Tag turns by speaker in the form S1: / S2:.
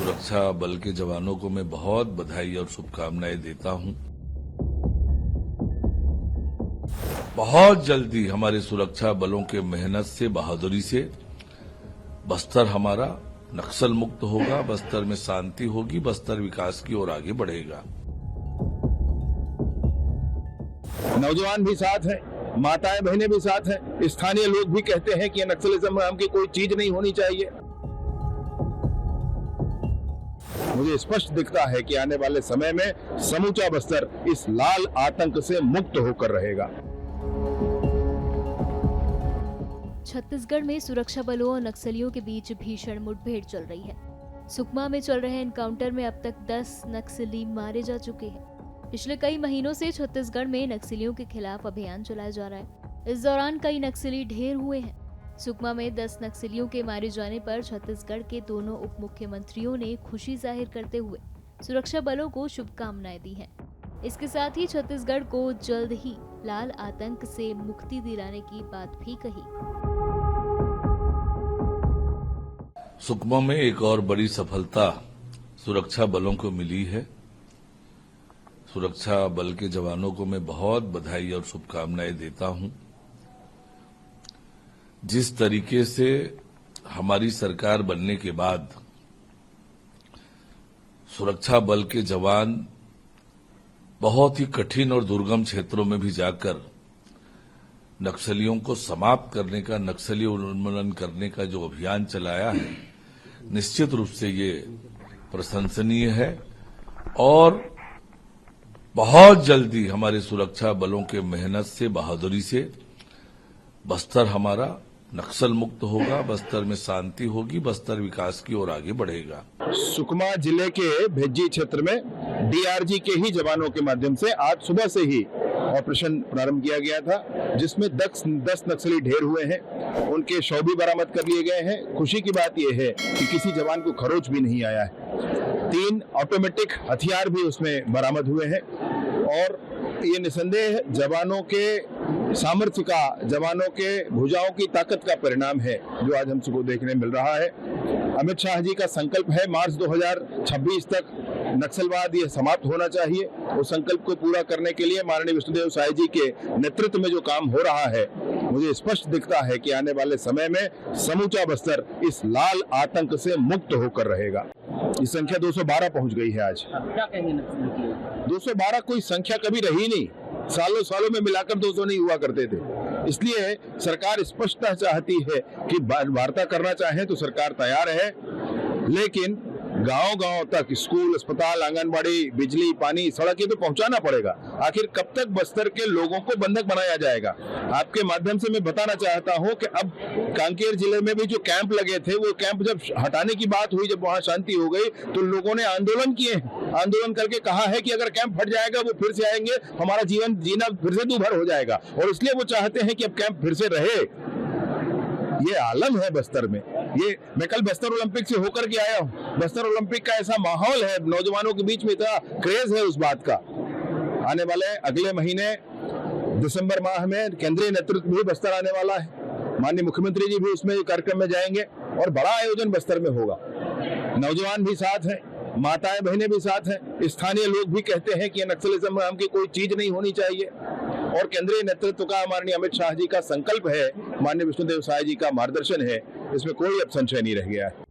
S1: सुरक्षा बल के जवानों को मैं बहुत बधाई और शुभकामनाएं देता हूं। बहुत जल्दी हमारे सुरक्षा बलों के मेहनत से, बहादुरी से बस्तर हमारा नक्सल मुक्त होगा, बस्तर में शांति होगी, बस्तर विकास की ओर आगे बढ़ेगा।
S2: नौजवान भी साथ हैं, माताएं बहनें भी साथ हैं, स्थानीय लोग भी कहते हैं कि नक्सलिज्म नाम की कोई चीज नहीं होनी चाहिए। मुझे स्पष्ट दिखता है कि आने वाले समय में समूचा बस्तर इस लाल आतंक से मुक्त होकर रहेगा।
S3: छत्तीसगढ़ में सुरक्षा बलों और नक्सलियों के बीच भीषण मुठभेड़ चल रही है। सुकमा में चल रहे एनकाउंटर में अब तक 10 नक्सली मारे जा चुके हैं। पिछले कई महीनों से छत्तीसगढ़ में नक्सलियों के खिलाफ अभियान चलाया जा रहा है। इस दौरान कई नक्सली ढेर हुए हैं। सुकमा में 10 नक्सलियों के मारे जाने पर छत्तीसगढ़ के दोनों उप मुख्यमंत्रियों ने खुशी जाहिर करते हुए सुरक्षा बलों को शुभकामनाएं दी हैं। इसके साथ ही छत्तीसगढ़ को जल्द ही लाल आतंक से मुक्ति दिलाने की बात भी कही।
S1: सुकमा में एक और बड़ी सफलता सुरक्षा बलों को मिली है। सुरक्षा बल के जवानों को मैं बहुत बधाई और शुभकामनाएं देता हूं। जिस तरीके से हमारी सरकार बनने के बाद सुरक्षा बल के जवान बहुत ही कठिन और दुर्गम क्षेत्रों में भी जाकर नक्सलियों को समाप्त करने का, नक्सली उन्मूलन करने का जो अभियान चलाया है, निश्चित रूप से ये प्रशंसनीय है। और बहुत जल्दी हमारे सुरक्षा बलों के मेहनत से, बहादुरी से बस्तर हमारा नक्सल मुक्त होगा, बस्तर में शांति होगी, बस्तर विकास की ओर आगे बढ़ेगा।
S2: सुकमा जिले के भेज्जी क्षेत्र में डीआरजी के ही जवानों के माध्यम से आज सुबह से ही ऑपरेशन प्रारंभ किया गया था, जिसमें 10 नक्सली ढेर हुए हैं। उनके शव भी बरामद कर लिए गए हैं। खुशी की बात यह है कि किसी जवान को खरोच भी नहीं आया है। 3 ऑटोमेटिक हथियार भी उसमें बरामद हुए हैं और ये निसंदेह जवानों के सामर्थ्य का, जवानों के भुजाओं की ताकत का परिणाम है जो आज हमको देखने मिल रहा है। अमित शाह जी का संकल्प है मार्च 2026 तक नक्सलवाद ये समाप्त होना चाहिए। उस संकल्प को पूरा करने के लिए माननीय विष्णुदेव साय जी के नेतृत्व में जो काम हो रहा है, मुझे स्पष्ट दिखता है कि आने वाले समय में समूचा बस्तर इस लाल आतंक से मुक्त होकर रहेगा। इस संख्या 212 पहुंच गई है आज।
S4: क्या कहेंगे?
S2: 212 कोई संख्या कभी रही नहीं, सालों सालों में मिलाकर 200 नहीं हुआ करते थे। इसलिए सरकार स्पष्टता चाहती है कि वार्ता करना चाहे तो सरकार तैयार है, लेकिन गांव-गांव तक स्कूल, अस्पताल, आंगनबाड़ी, बिजली, पानी, सड़क ये तो पहुंचाना पड़ेगा। आखिर कब तक बस्तर के लोगों को बंधक बनाया जाएगा? आपके माध्यम से मैं बताना चाहता हूं कि अब कांकेर जिले में भी जो कैंप लगे थे, वो कैंप जब हटाने की बात हुई, जब वहां शांति हो गई, तो लोगों ने आंदोलन किए। आंदोलन करके कहा है कि अगर कैंप हट जाएगा वो फिर से आएंगे, हमारा जीवन जीना फिर से दूभर हो जाएगा। और इसलिए वो चाहते हैं कि अब कैंप फिर से रहे। ये आलम है बस्तर में। ये मैं कल बस्तर ओलंपिक से होकर के आया हूँ। बस्तर ओलंपिक का ऐसा माहौल है, नौजवानों के बीच में इतना क्रेज है उस बात का। आने वाले अगले महीने दिसंबर माह में केंद्रीय नेतृत्व भी बस्तर आने वाला है। माननीय मुख्यमंत्री जी भी उसमें कार्यक्रम में जाएंगे और बड़ा आयोजन बस्तर में होगा। नौजवान भी साथ हैं, माताएं बहनें भी साथ हैं, स्थानीय लोग भी कहते हैं कि नक्सलिज्म नाम की कोई चीज नहीं होनी चाहिए। और केंद्रीय नेतृत्व का, माननीय अमित शाह जी का संकल्प है, माननीय विष्णुदेव साय जी का मार्गदर्शन है, इसमें कोई अब संशय नहीं रह गया है।